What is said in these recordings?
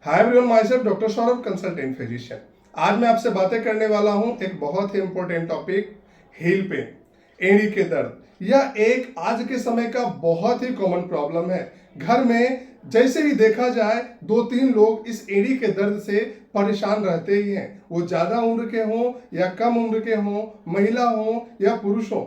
Hi everyone, my self doctor Saurabh, consultant physician. आज मैं आपसे बातें करने वाला हूं एक बहुत ही इंपॉर्टेंट टॉपिक, हील पेन, एड़ी के दर्द। यह एक आज के समय का बहुत ही कॉमन प्रॉब्लम है। घर में जैसे ही देखा जाए 2-3 लोग इस एड़ी के दर्द से परेशान रहते ही हैं। वो ज्यादा उम्र के हों या कम उम्र के हों, महिला हों या पुरुष हों।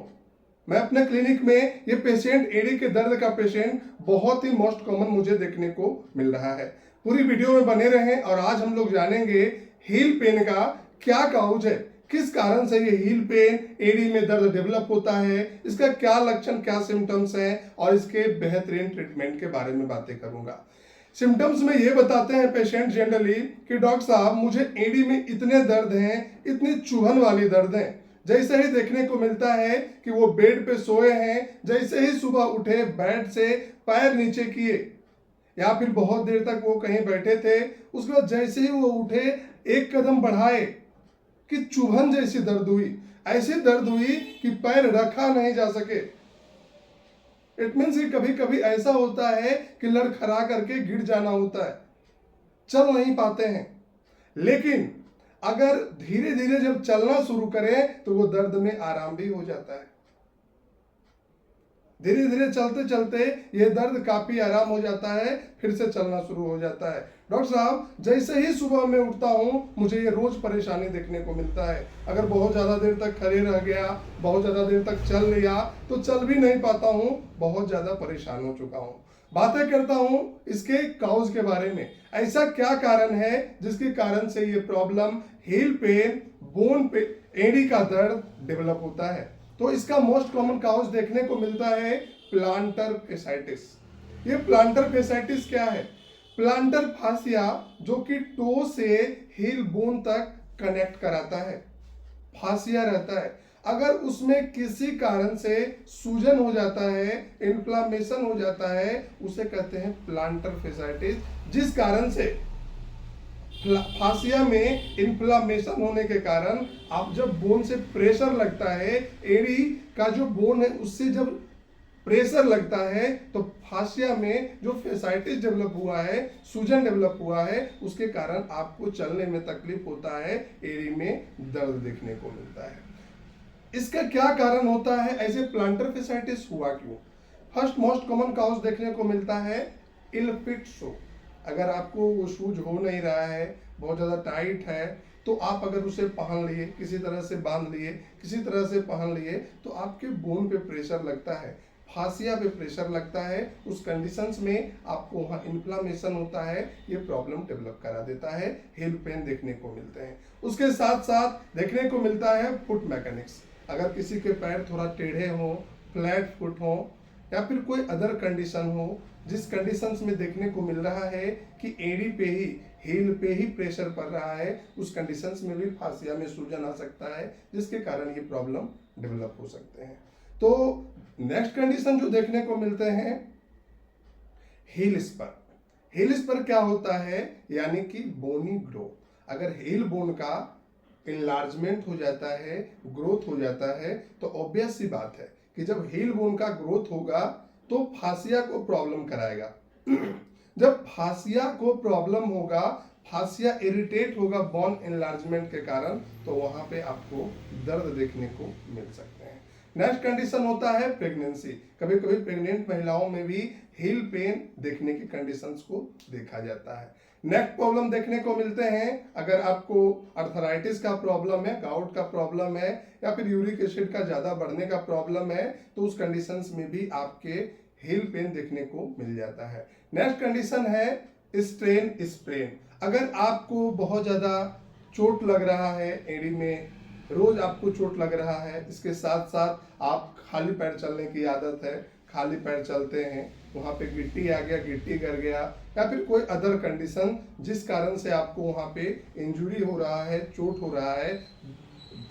मैं अपने क्लिनिक में ये पेशेंट, एड़ी के दर्द का पेशेंट बहुत ही मोस्ट कॉमन मुझे देखने को मिल रहा है। पूरी वीडियो में बने रहें और आज हम लोग जानेंगे हील पेन का क्या काउज है, किस कारण से ये हील पेन, एड़ी में दर्द डेवलप होता है, इसका क्या लक्षण, क्या सिम्टम्स हैं और इसके बेहतरीन ट्रीटमेंट के बारे में बातें करूंगा। सिम्टम्स में ये बताते हैं पेशेंट जनरली कि डॉक्टर साहब मुझे एड़ी में इतने दर्द हैं, इतनी चुभन वाली दर्द है। जैसे ही देखने को मिलता है कि वो बेड पे सोए हैं, जैसे ही सुबह उठे बेड से पैर नीचे किए या फिर बहुत देर तक वो कहीं बैठे थे, उसके बाद जैसे ही वो उठे एक कदम बढ़ाए कि चुभन जैसी दर्द हुई, ऐसी दर्द हुई कि पैर रखा नहीं जा सके। इट मीन्स कि कभी कभी ऐसा होता है कि लड़खड़ा करके गिर जाना होता है, चल नहीं पाते हैं। लेकिन अगर धीरे धीरे जब चलना शुरू करें तो वो दर्द में आराम भी हो जाता है। धीरे धीरे चलते चलते ये दर्द काफी आराम हो जाता है, फिर से चलना शुरू हो जाता है। डॉक्टर साहब जैसे ही सुबह में उठता हूं मुझे ये रोज परेशानी देखने को मिलता है। अगर बहुत ज्यादा देर तक खड़े रह गया, बहुत ज्यादा देर तक चल लिया तो चल भी नहीं पाता हूं, बहुत ज्यादा परेशान हो चुका हूं। बातें करता हूं इसके काउज के बारे में, ऐसा क्या कारण है जिसके कारण से ये प्रॉब्लम हील पेन, बोन पे, एड़ी का दर्द डेवलप होता है। तो इसका मोस्ट कॉमन काउज देखने को मिलता है प्लांटर फेसाइटिस। ये प्लांटर फेसाइटिस क्या है? प्लांटर फासिया जो कि टो से हील बोन तक कनेक्ट कराता है, फासिया रहता है। अगर उसमें किसी कारण से सूजन हो जाता है, इन्फ्लामेशन हो जाता है, उसे कहते हैं प्लांटर फेसाइटिस। जिस कारण से फासिया में इन्फ्लामेशन होने के कारण आप जब बोन से प्रेशर लगता है, एड़ी का जो बोन है उससे जब प्रेशर लगता है तो फासिया में जो फेसाइटिस डेवलप हुआ है, सूजन डेवलप हुआ है, उसके कारण आपको चलने में तकलीफ होता है, एड़ी में दर्द देखने को मिलता है। इसका क्या कारण होता है? ऐसे प्लांटर फेसाइटिस हुआ क्यों? फर्स्ट मोस्ट कॉमन काउज देखने को मिलता है इल फिट शू। अगर आपको वो शूज हो नहीं रहा है, बहुत ज़्यादा टाइट है, तो आप अगर उसे पहन लिए, किसी तरह से बांध लिए, किसी तरह से पहन लिए, तो आपके बोन पे प्रेशर लगता है, फासिया पे प्रेशर लगता है। उस कंडीशंस में आपको वहाँ इन्फ्लामेशन होता है, ये प्रॉब्लम डेवलप करा देता है, हील पेन देखने को मिलते हैं। उसके साथ साथ देखने को मिलता है फुट मैकेनिक्स। अगर किसी के पैर थोड़ा टेढ़े हों, फ्लैट फुट हों या फिर कोई अदर कंडीशन हो, जिस कंडीशंस में देखने को मिल रहा है कि एड़ी पे ही, हील पे ही प्रेशर पड़ रहा है, उस कंडीशंस में भी फासिया में सूजन आ सकता है, जिसके कारण ये प्रॉब्लम डेवलप हो सकते हैं। तो नेक्स्ट कंडीशन जो देखने को मिलते हैं हील स्पर। हील स्पर क्या होता है? यानी कि बोनी ग्रोथ। अगर हील बोन का इनलार्जमेंट हो जाता है, ग्रोथ हो जाता है, तो ऑब्वियस सी बात है कि जब हील बोन का ग्रोथ होगा तो फासिया को प्रॉब्लम कराएगा। जब फासिया को प्रॉब्लम होगा, फासिया इरिटेट होगा बोन एनलार्जमेंट के कारण, तो वहां पे आपको दर्द देखने को मिल सकते हैं। नेक्स्ट कंडीशन होता है प्रेगनेंसी। कभी कभी प्रेग्नेंट महिलाओं में भी हील पेन देखने की कंडीशंस को देखा जाता है। नेक्स्ट प्रॉब्लम देखने को मिलते हैं, अगर आपको अर्थराइटिस का प्रॉब्लम है, गाउट का प्रॉब्लम है या फिर यूरिक एसिड का ज्यादा बढ़ने का प्रॉब्लम है, तो उस कंडीशंस में भी आपके हील पेन देखने को मिल जाता है। नेक्स्ट कंडीशन है स्ट्रेन स्प्रेन। अगर आपको बहुत ज्यादा चोट लग रहा है एड़ी में, रोज आपको चोट लग रहा है, इसके साथ साथ आप खाली पैर चलने की आदत है, खाली पैर चलते हैं, वहाँ पे गिट्टी आ गया, गिट्टी गिर गया या फिर कोई अदर कंडीशन जिस कारण से आपको वहाँ पे इंजुरी हो रहा है, चोट हो रहा है,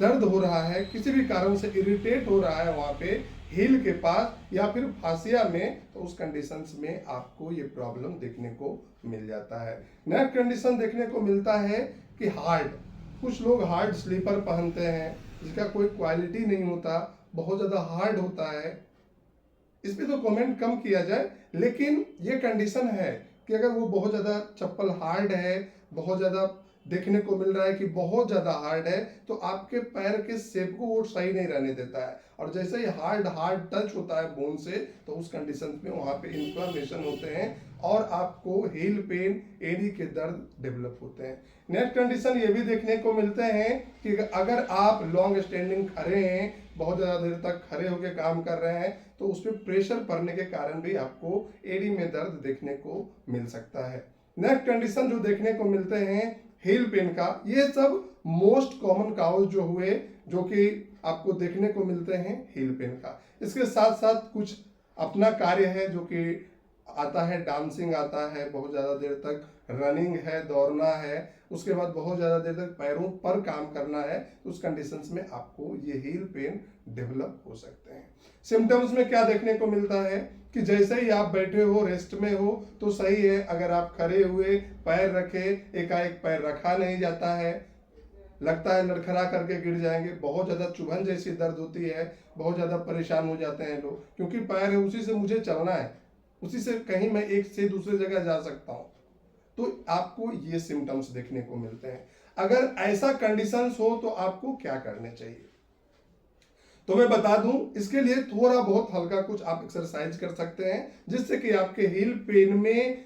दर्द हो रहा है, किसी भी कारण से इरिटेट हो रहा है वहाँ पे हील के पास या फिर फासिया में, तो उस कंडीशंस में आपको ये प्रॉब्लम देखने को मिल जाता है। नेक्स्ट कंडीशन देखने को मिलता है कि हार्ड। कुछ लोग हार्ड स्लीपर पहनते हैं जिसका कोई क्वालिटी नहीं होता, बहुत ज़्यादा हार्ड होता है। इस पे तो कमेंट कम किया जाए, लेकिन ये कंडीशन है। कि अगर वो बहुत ज़्यादा चप्पल हार्ड है, बहुत ज़्यादा देखने को मिल रहा है कि बहुत ज़्यादा हार्ड है, तो आपके पैर के शेप को वो सही नहीं रहने देता है। और जैसे ही हार्ड हार्ड टच होता है बोन से, तो उस कंडीशन में वहाँ पे इन्फ्लामेशन होते हैं और आपको हील पेन, एड़ी के दर्द डेवलप होते हैं। नेक्स्ट कंडीशन ये भी देखने को मिलते हैं कि अगर आप लॉन्ग स्टैंडिंग खड़े हैं, बहुत ज़्यादा देर तक खड़े होकर काम कर रहे हैं, तो उसमें प्रेशर पड़ने के कारण भी आपको एड़ी में दर्द देखने को मिल सकता है। नेक्स्ट कंडीशन जो देखने को मिलते हैं हील पेन का, ये सब मोस्ट कॉमन काउज जो हुए जो कि आपको देखने को मिलते हैं हील पेन का। इसके साथ साथ कुछ अपना कार्य है जो कि आता है, डांसिंग आता है, बहुत ज़्यादा देर तक रनिंग है, दौड़ना है, उसके बाद बहुत ज़्यादा देर तक पैरों पर काम करना है, तो उस कंडीशंस में आपको ये हील पेन डेवलप हो सकते हैं। सिम्टम्स में क्या देखने को मिलता है कि जैसे ही आप बैठे हो, रेस्ट में हो तो सही है, अगर आप खड़े हुए पैर रखे, एकाएक पैर रखा नहीं जाता है, लगता है लड़खड़ा करके गिर जाएंगे, बहुत ज़्यादा चुभन जैसी दर्द होती है, बहुत ज़्यादा परेशान हो जाते हैं लोग, क्योंकि पैर है उसी से मुझे चलना है, उसी से कहीं मैं एक से दूसरी जगह जा सकता हूँ, तो आपको ये सिम्टम्स देखने को मिलते हैं। अगर ऐसा कंडीशंस हो तो आपको क्या करने चाहिए, तो मैं बता दूं, इसके लिए थोड़ा बहुत हल्का कुछ आप एक्सरसाइज कर सकते हैं, जिससे कि आपके हील पेन में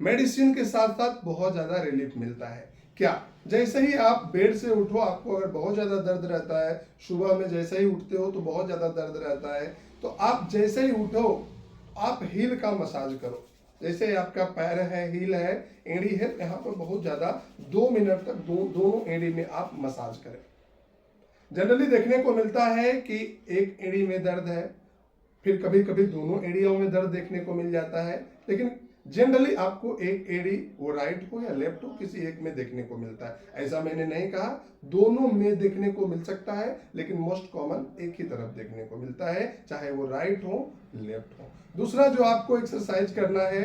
मेडिसिन के साथ साथ बहुत ज्यादा रिलीफ मिलता है। क्या, जैसे ही आप बेड से उठो, आपको अगर बहुत ज्यादा दर्द रहता है, सुबह में जैसे ही उठते हो तो बहुत ज्यादा दर्द रहता है, तो आप जैसे ही उठो आप हील का मसाज करो। जैसे आपका पैर है, हील है, एड़ी है, यहाँ पर बहुत ज्यादा 2 मिनट तक दोनों एड़ी में आप मसाज करें। जनरली देखने को मिलता है कि एक एड़ी में दर्द है, फिर कभी कभी दोनों एड़ियों में दर्द देखने को मिल जाता है, लेकिन जनरली आपको एक एड़ी, वो राइट हो या लेफ्ट हो, किसी एक में देखने को मिलता है। ऐसा मैंने नहीं कहा, दोनों में देखने को मिल सकता है, लेकिन मोस्ट कॉमन एक ही तरफ देखने को मिलता है, चाहे वो राइट हो लेफ्ट हो। दूसरा जो आपको एक्सरसाइज करना है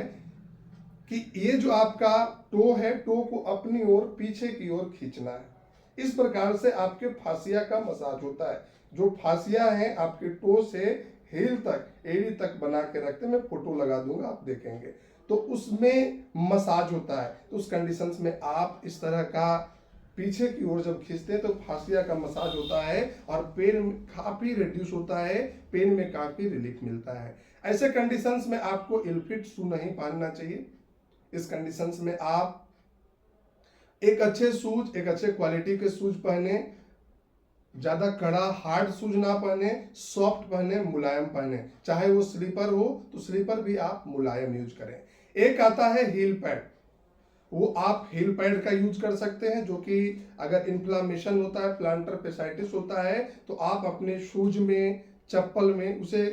कि ये जो आपका टो है, टो को अपनी ओर पीछे की ओर खींचना है। इस प्रकार से आपके फासिया का मसाज होता है। जो फासिया है आपके टो से हील तक, एड़ी तक बना के रखते हैं, मैं फोटो लगा दूंगा, आप देखेंगे, तो उसमें मसाज होता है। तो उस कंडीशंस में आप इस तरह का पीछे की ओर जब खींचते हैं तो फासिया का मसाज होता है और पेन काफी रिड्यूस होता है, पेन में काफी रिलीफ मिलता है। ऐसे कंडीशंस में आपको इलफिट शू नहीं पहनना चाहिए। इस कंडीशंस में आप एक अच्छे शूज, एक अच्छे क्वालिटी के शूज पहने, ज्यादा कड़ा हार्ड शूज ना पहने, सॉफ्ट पहने, मुलायम पहने, चाहे वो स्लीपर हो तो स्लीपर भी आप मुलायम यूज करें। एक आता है हील पैड, वो आप हील पैड का यूज कर सकते हैं, जो कि अगर इन्फ्लामेशन होता है, प्लांटर फेसाइटिस होता है, तो आप अपने शूज में, चप्पल में उसे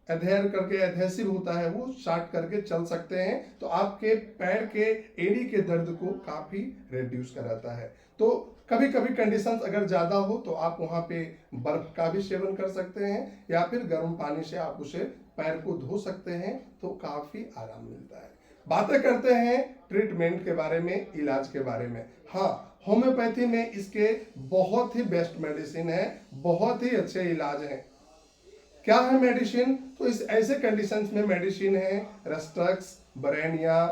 अधेयर करके, एडहेसिव होता है वो, शार्ट करके चल सकते हैं, तो आपके पैर के एड़ी के दर्द को काफी रिड्यूस कराता है। तो कभी कभी कंडीशंस अगर ज्यादा हो तो आप वहां पे बर्फ का भी सेवन कर सकते हैं, या फिर गर्म पानी से आप उसे पैर को धो सकते हैं, तो काफी आराम मिलता है। बातें करते हैं ट्रीटमेंट के बारे में, इलाज के बारे में। हाँ, होम्योपैथी में इसके बहुत ही बेस्ट मेडिसिन है, बहुत ही अच्छे इलाज हैं। क्या है मेडिसिन, तो इस ऐसे कंडीशंस में मेडिसिन है रेस्ट्रक्स, बरेनिया,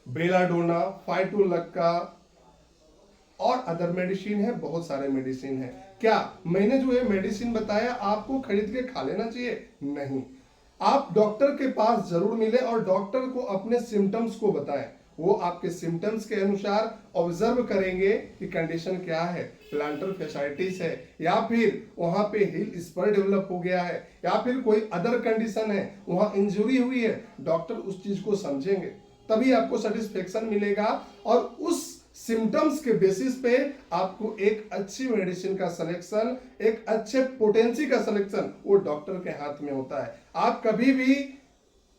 बेलाडोना, फाइटोलक्का और अदर मेडिसिन है, बहुत सारे मेडिसिन है। क्या मैंने जो ये मेडिसिन बताया आपको खरीद के खा लेना चाहिए? नहीं, आप डॉक्टर के पास जरूर मिले और डॉक्टर को अपने सिम्टम्स को बताएं। वो आपके सिम्टम्स के अनुसार ऑब्जर्व करेंगे कि कंडीशन क्या है, प्लांटर फेसाइटिस है, या फिर वहां पे हील स्पर डेवलप हो गया है, या फिर कोई अदर कंडीशन है, वहां इंजरी हुई है। डॉक्टर उस चीज को समझेंगे, तभी आपको सेटिस्फेक्शन मिलेगा, और उस सिम्टम्स के बेसिस पे आपको एक अच्छी मेडिसिन का सिलेक्शन, एक अच्छे पोटेंसी का सिलेक्शन वो डॉक्टर के हाथ में होता है। आप कभी भी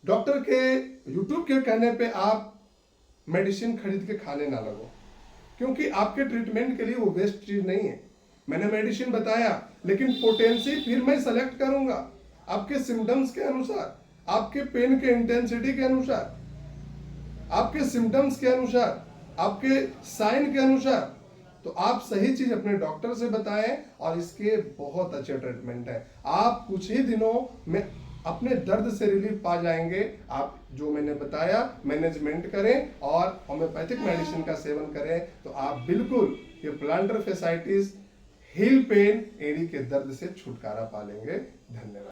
डॉक्टर के, यूट्यूब के कहने पे आप मेडिसिन खरीद के खाने ना लगो, क्योंकि आपके ट्रीटमेंट के लिए वो बेस्ट चीज नहीं है। मैंने मेडिसिन बताया, लेकिन पोटेंसी फिर मैं सेलेक्ट करूंगा आपके सिम्टम्स के अनुसार, आपके पेन के इंटेंसिटी के अनुसार, आपके सिम्टम्स के अनुसार, आपके साइन के अनुसार। तो आप सही चीज अपने डॉक्टर से बताएं, और इसके बहुत अच्छे ट्रीटमेंट है। आप कुछ ही दिनों में अपने दर्द से रिलीफ पा जाएंगे। आप जो मैंने बताया मैनेजमेंट करें और होम्योपैथिक मेडिसिन का सेवन करें तो आप बिल्कुल ये प्लांटर फेसाइटिस, हील पेन, एड़ी के दर्द से छुटकारा पा लेंगे। धन्यवाद।